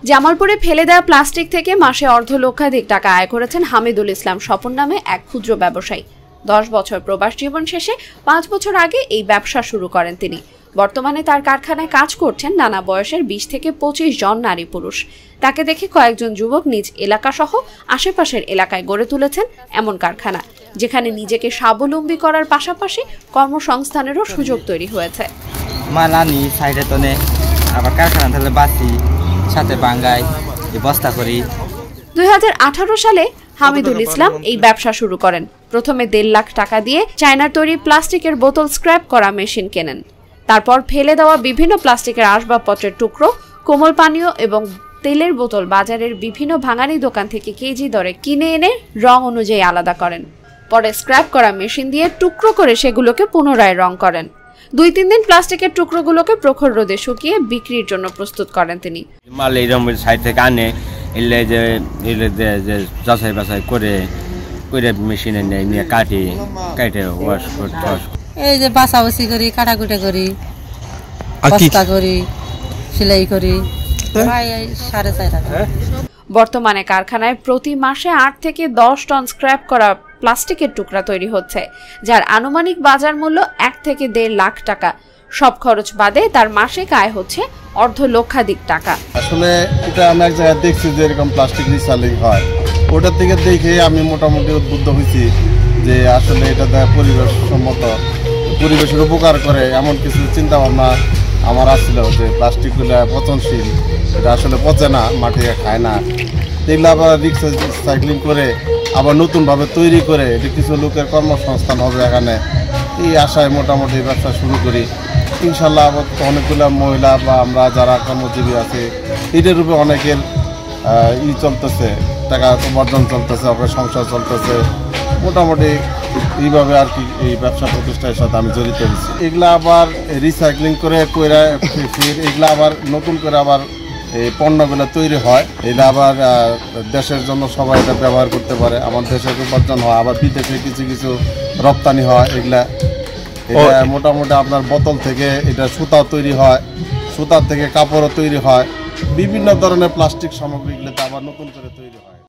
জামালপুরে ফেলে দেওয়া প্লাস্টিক থেকে মাসে অর্ধলক্ষাধিক টাকা আয় করেছেন হামিদুল ইসলাম স্বপন নামে এক ক্ষুদ্র ব্যবসায়ী। 10 বছর প্রবাস জীবন শেষে 5 বছর আগে এই ব্যবসা শুরু করেন তিনি। বর্তমানে তার কারখানায় কাজ করছেন নানা বয়সের 20 থেকে 25 জন নারী পুরুষ। তাকে দেখে কয়েকজন যুবক নিজ এলাকা সহ আশেপাশের এলাকায় গড়ে তুলেছেন এমন কারখানা, যেখানে নিজেকে স্বাবলম্বী করার পাশাপাশি কর্মসংস্থানেরও সুযোগ তৈরি হয়েছে। মালানি সাইডে তনে আবার কারখানা তাহলে বাসি সাথে বাঙ্গাই বস্তা করি। 2018 সালে হামিদুল ইসলাম এই ব্যবসা শুরু করেন। প্রথমে 1.5 লাখ টাকা দিয়ে চায়নার তৈরি প্লাস্টিকের বোতল স্ক্র্যাপ করা মেশিন কেনেন। তারপর ফেলে দেওয়া বিভিন্ন প্লাস্টিকের আসবাবপত্রের টুকরো, কোমল পানীয় এবং তেলের বোতল বাজারের বিভিন্ন ভাঙানি দোকান থেকে কেজি দরে কিনে এনে রং অনুযায়ী আলাদা করেন। পরে স্ক্র্যাপ করা মেশিন দিয়ে টুকরো করে সেগুলোকে পুনরায় রং করেন। 2-3 দিন প্লাস্টিকের টুকরোগুলোকে প্রখর রোদে শুকিয়ে বিক্রির জন্য প্রস্তুত করেন তিনি। মাল এইরকম সাইড থেকে আনে এলে যে যাচাই বাছাই করে মেশিনে নিয়ে কাটে ওয়াশ করতে, এই যে বাছাবাছি করি, কাটাকুটা করি, বস্তা করি, সেলাই করি। 4.5 টাকা। বর্তমানে কারখানায় প্রতি মাসে 8 থেকে 10 টন স্ক্র্যাপ করা প্লাস্টিকের টুকরা তৈরি হচ্ছে, যার আনুমানিক বাজার মূল্য 1 থেকে 1.5 লাখ টাকা। সব খরচ বাদে তার মাসিক আয় হচ্ছে অর্ধলক্ষাধিক টাকা। আসলে এটা আমি এক জায়গায় দেখছি যে এরকম প্লাস্টিক রিসাইক্লিং হয়, ওটার থেকে দেখে আমি মোটামুটি উদ্বুদ্ধ হয়েছি যে আসলে এটা পরিবেশ সম্মত, পরিবেশের উপকার করে এমন কিছু চিন্তা ভাবনা আমার আসছিল যে প্লাস্টিকগুলো পচনশীল, এটা আসলে পচে না, মাটিতে খায় না। এগুলো আবার রিসাইক্লিং করে আবার নতুনভাবে তৈরি করে এটা কিছু লোকের কর্মসংস্থান হবে এখানে, এই আশায় মোটামুটি ব্যবসা শুরু করি। ইনশাল্লাহ আবার অনেকগুলো মহিলা বা আমরা যারা কর্মজীবী আছে এটার উপরে অনেকের চলতেছে, টাকা উপার্জন চলতেছে, আপনার সংসার চলতেছে। মোটামুটি এইভাবে আর কি এই ব্যবসা প্রতিষ্ঠানের সাথে আমি জড়িত হয়েছি। এগুলা আবার রিসাইক্লিং করে এগুলা আবার নতুন করে আবার এই পণ্যগুলো তৈরি হয়, এটা আবার দেশের জন্য সবাই এটা ব্যবহার করতে পারে, আমার দেশের উপার্জন হয়, আবার বিদেশে কিছু কিছু রপ্তানি হয়। এটা মোটামুটি আপনার বোতল থেকে এটা সুতা তৈরি হয়, সুতার থেকে কাপড়ও তৈরি হয়, বিভিন্ন ধরনের প্লাস্টিক সামগ্রীগুলোতে আবার নতুন করে তৈরি হয়।